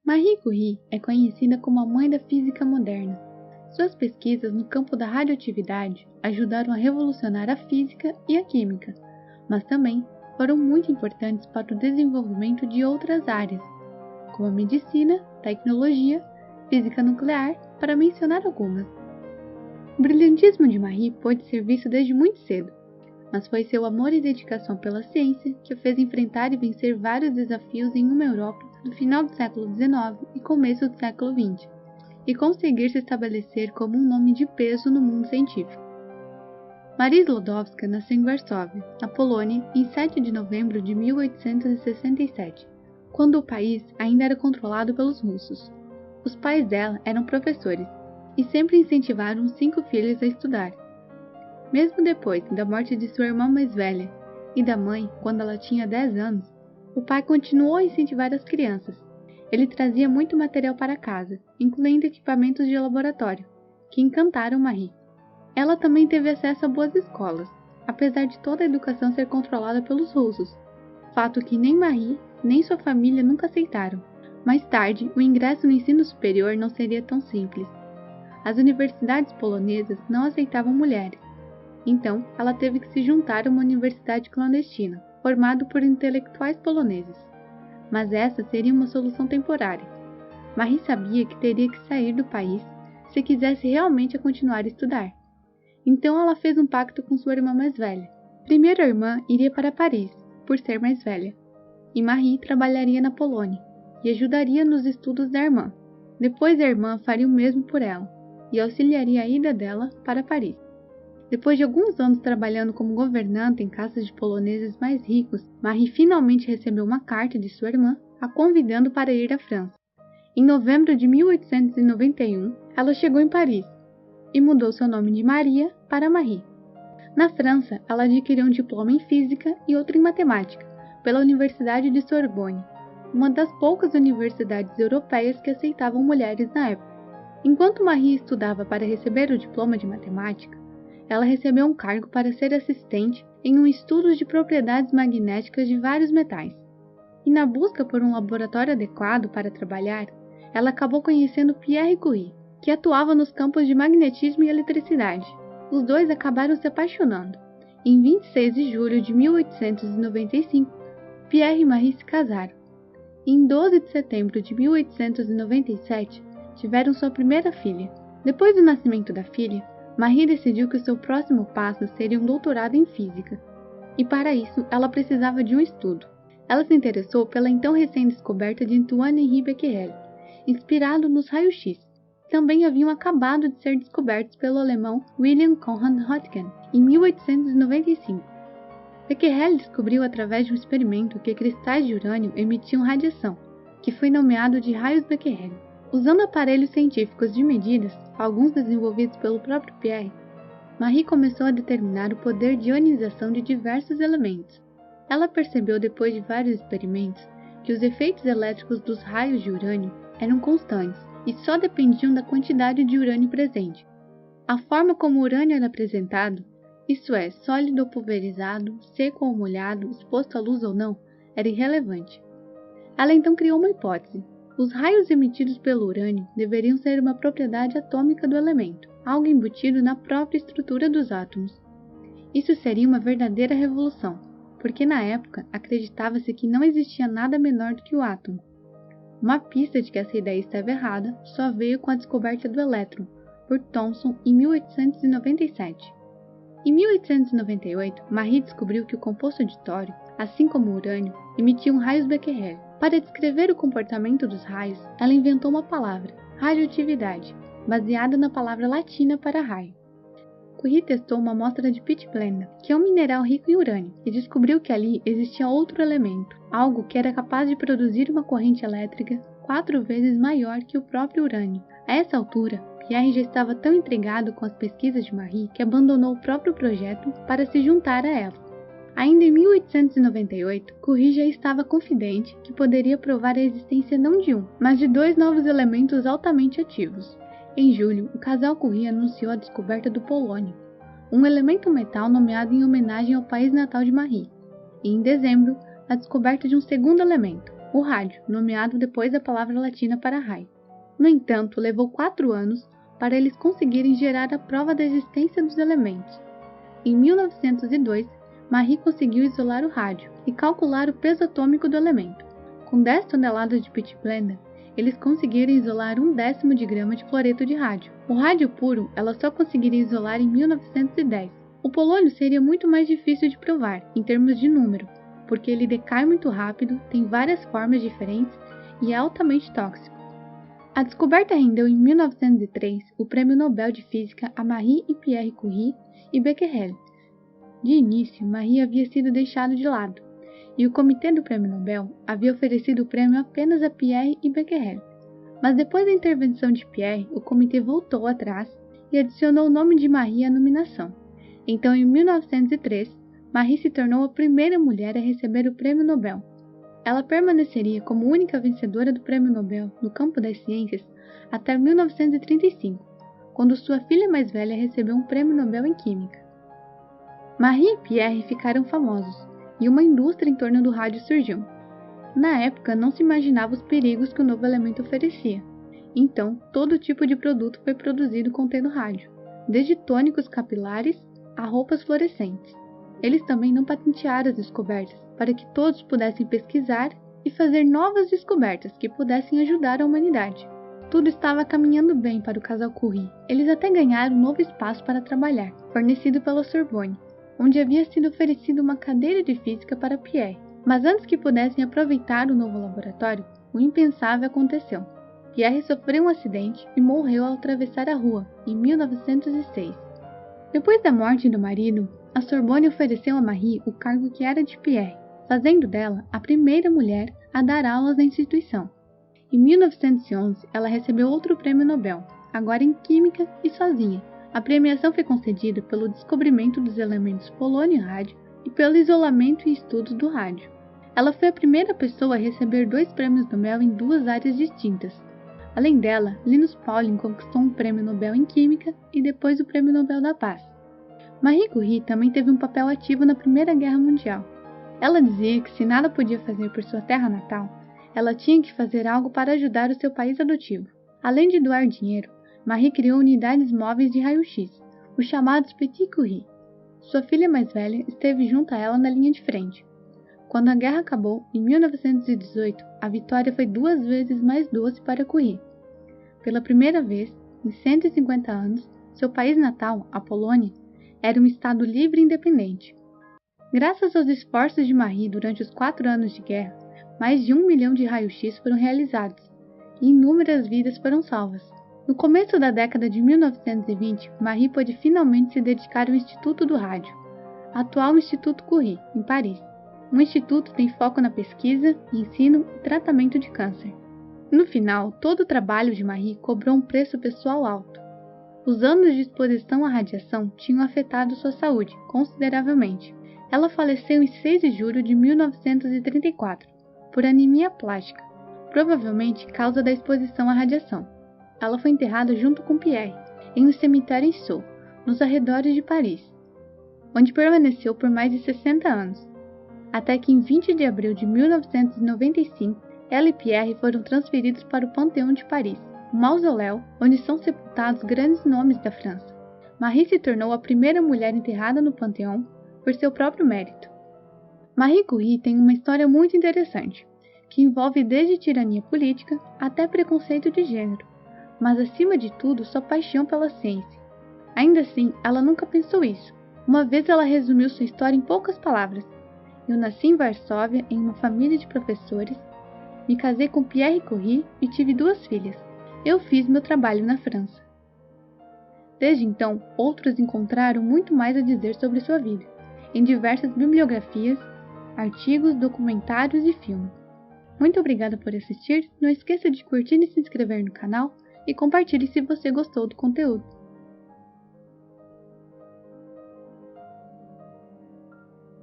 Marie Curie é conhecida como a mãe da física moderna. Suas pesquisas no campo da radioatividade ajudaram a revolucionar a física e a química, mas também foram muito importantes para o desenvolvimento de outras áreas, como a medicina, tecnologia, física nuclear, para mencionar algumas. O brilhantismo de Marie pôde ser visto desde muito cedo, mas foi seu amor e dedicação pela ciência que a fez enfrentar e vencer vários desafios em uma Europa do final do século XIX e começo do século XX, e conseguir se estabelecer como um nome de peso no mundo científico. Maria Sklodowska nasceu em Varsóvia, na Polônia, em 7 de novembro de 1867, quando o país ainda era controlado pelos russos. Os pais dela eram professores e sempre incentivaram os 5 filhos a estudar. Mesmo depois da morte de sua irmã mais velha e da mãe quando ela tinha 10 anos, o pai continuou a incentivar as crianças. Ele trazia muito material para casa, incluindo equipamentos de laboratório, que encantaram Marie. Ela também teve acesso a boas escolas, apesar de toda a educação ser controlada pelos russos, fato que nem Marie nem sua família nunca aceitaram. Mais tarde, o ingresso no ensino superior não seria tão simples. As universidades polonesas não aceitavam mulheres, então ela teve que se juntar a uma universidade clandestina, formada por intelectuais poloneses. Mas essa seria uma solução temporária. Marie sabia que teria que sair do país se quisesse realmente continuar a estudar. Então ela fez um pacto com sua irmã mais velha. Primeiro a irmã iria para Paris, por ser mais velha, e Marie trabalharia na Polônia e ajudaria nos estudos da irmã. Depois a irmã faria o mesmo por ela e auxiliaria a ida dela para Paris. Depois de alguns anos trabalhando como governanta em casas de poloneses mais ricos, Marie finalmente recebeu uma carta de sua irmã a convidando para ir à França. Em novembro de 1891, ela chegou em Paris e mudou seu nome de Maria para Marie. Na França, ela adquiriu um diploma em física e outro em matemática, pela Universidade de Sorbonne, uma das poucas universidades europeias que aceitavam mulheres na época. Enquanto Marie estudava para receber o diploma de matemática, ela recebeu um cargo para ser assistente em um estudo de propriedades magnéticas de vários metais. E na busca por um laboratório adequado para trabalhar, ela acabou conhecendo Pierre Curie, que atuava nos campos de magnetismo e eletricidade. Os dois acabaram se apaixonando. Em 26 de julho de 1895, Pierre e Marie se casaram. Em 12 de setembro de 1897, tiveram sua primeira filha. Depois do nascimento da filha, Marie decidiu que o seu próximo passo seria um doutorado em física, e para isso ela precisava de um estudo. Ela se interessou pela então recém-descoberta de Antoine-Henri Becquerel, inspirado nos raios-x, que também haviam acabado de ser descobertos pelo alemão Wilhelm Conrad Röntgen em 1895. Becquerel descobriu através de um experimento que cristais de urânio emitiam radiação, que foi nomeado de raios Becquerel. Usando aparelhos científicos de medidas, alguns desenvolvidos pelo próprio Pierre, Marie começou a determinar o poder de ionização de diversos elementos. Ela percebeu depois de vários experimentos que os efeitos elétricos dos raios de urânio eram constantes e só dependiam da quantidade de urânio presente. A forma como o urânio era apresentado, isto é, sólido ou pulverizado, seco ou molhado, exposto à luz ou não, era irrelevante. Ela então criou uma hipótese. Os raios emitidos pelo urânio deveriam ser uma propriedade atômica do elemento, algo embutido na própria estrutura dos átomos. Isso seria uma verdadeira revolução, porque na época acreditava-se que não existia nada menor do que o átomo. Uma pista de que essa ideia estava errada só veio com a descoberta do elétron, por Thomson em 1897. Em 1898, Marie descobriu que o composto de tório, assim como o urânio, emitiam raios Becquerel. Para descrever o comportamento dos raios, ela inventou uma palavra, radioatividade, baseada na palavra latina para raio. Curie testou uma amostra de pitblenda, que é um mineral rico em urânio, e descobriu que ali existia outro elemento, algo que era capaz de produzir uma corrente elétrica 4 vezes maior que o próprio urânio. A essa altura, Pierre já estava tão intrigado com as pesquisas de Marie que abandonou o próprio projeto para se juntar a ela. Ainda em 1898, Curie já estava confidente que poderia provar a existência não de um, mas de 2 novos elementos altamente ativos. Em julho, o casal Curie anunciou a descoberta do polônio, um elemento metal nomeado em homenagem ao país natal de Marie, e em dezembro, a descoberta de um segundo elemento, o rádio, nomeado depois da palavra latina para raio. No entanto, levou 4 anos para eles conseguirem gerar a prova da existência dos elementos. Em 1902, Marie conseguiu isolar o rádio e calcular o peso atômico do elemento. Com 10 toneladas de pitch blenda, eles conseguiram isolar 1/10 de grama de cloreto de rádio. O rádio puro ela só conseguiria isolar em 1910. O polônio seria muito mais difícil de provar, em termos de número, porque ele decai muito rápido, tem várias formas diferentes e é altamente tóxico. A descoberta rendeu em 1903 o Prêmio Nobel de Física a Marie e Pierre Curie e Becquerel. De início, Marie havia sido deixado de lado, e o comitê do Prêmio Nobel havia oferecido o prêmio apenas a Pierre e Becquerel. Mas depois da intervenção de Pierre, o comitê voltou atrás e adicionou o nome de Marie à nominação. Então, em 1903, Marie se tornou a primeira mulher a receber o Prêmio Nobel. Ela permaneceria como única vencedora do Prêmio Nobel no campo das ciências até 1935, quando sua filha mais velha recebeu um Prêmio Nobel em Química. Marie e Pierre ficaram famosos, e uma indústria em torno do rádio surgiu. Na época, não se imaginava os perigos que o novo elemento oferecia. Então, todo tipo de produto foi produzido contendo rádio, desde tônicos capilares a roupas fluorescentes. Eles também não patentearam as descobertas, para que todos pudessem pesquisar e fazer novas descobertas que pudessem ajudar a humanidade. Tudo estava caminhando bem para o casal Curie. Eles até ganharam um novo espaço para trabalhar, fornecido pela Sorbonne, onde havia sido oferecida uma cadeira de física para Pierre. Mas antes que pudessem aproveitar o novo laboratório, o impensável aconteceu. Pierre sofreu um acidente e morreu ao atravessar a rua, em 1906. Depois da morte do marido, a Sorbonne ofereceu a Marie o cargo que era de Pierre, fazendo dela a primeira mulher a dar aulas na instituição. Em 1911, ela recebeu outro prêmio Nobel, agora em Química e sozinha. A premiação foi concedida pelo descobrimento dos elementos polônio e rádio e pelo isolamento e estudos do rádio. Ela foi a primeira pessoa a receber 2 prêmios Nobel em 2 áreas distintas. Além dela, Linus Pauling conquistou um prêmio Nobel em Química e depois o Prêmio Nobel da Paz. Marie Curie também teve um papel ativo na Primeira Guerra Mundial. Ela dizia que se nada podia fazer por sua terra natal, ela tinha que fazer algo para ajudar o seu país adotivo. Além de doar dinheiro, Marie criou unidades móveis de raio-x, os chamados Petit Curie. Sua filha mais velha esteve junto a ela na linha de frente. Quando a guerra acabou, em 1918, a vitória foi 2 vezes mais doce para Curie. Pela primeira vez, em 150 anos, seu país natal, a Polônia, era um estado livre e independente. Graças aos esforços de Marie durante os 4 anos de guerra, mais de 1 milhão de raio-x foram realizados, e inúmeras vidas foram salvas. No começo da década de 1920, Marie pôde finalmente se dedicar ao Instituto do Rádio, atual Instituto Curie, em Paris. O instituto tem foco na pesquisa, ensino e tratamento de câncer. No final, todo o trabalho de Marie cobrou um preço pessoal alto. Os anos de exposição à radiação tinham afetado sua saúde consideravelmente. Ela faleceu em 6 de julho de 1934, por anemia plástica, provavelmente causa da exposição à radiação. Ela foi enterrada junto com Pierre, em um cemitério em Sceaux, nos arredores de Paris, onde permaneceu por mais de 60 anos, até que em 20 de abril de 1995, ela e Pierre foram transferidos para o Panteão de Paris, um mausoléu onde são sepultados grandes nomes da França. Marie se tornou a primeira mulher enterrada no Panteão por seu próprio mérito. Marie Curie tem uma história muito interessante, que envolve desde tirania política até preconceito de gênero, mas acima de tudo sua paixão pela ciência. Ainda assim, ela nunca pensou isso. Uma vez ela resumiu sua história em poucas palavras. Eu nasci em Varsóvia em uma família de professores, me casei com Pierre Curie e tive 2 filhas. Eu fiz meu trabalho na França. Desde então, outros encontraram muito mais a dizer sobre sua vida, em diversas bibliografias, artigos, documentários e filmes. Muito obrigada por assistir, não esqueça de curtir e se inscrever no canal e compartilhe se você gostou do conteúdo.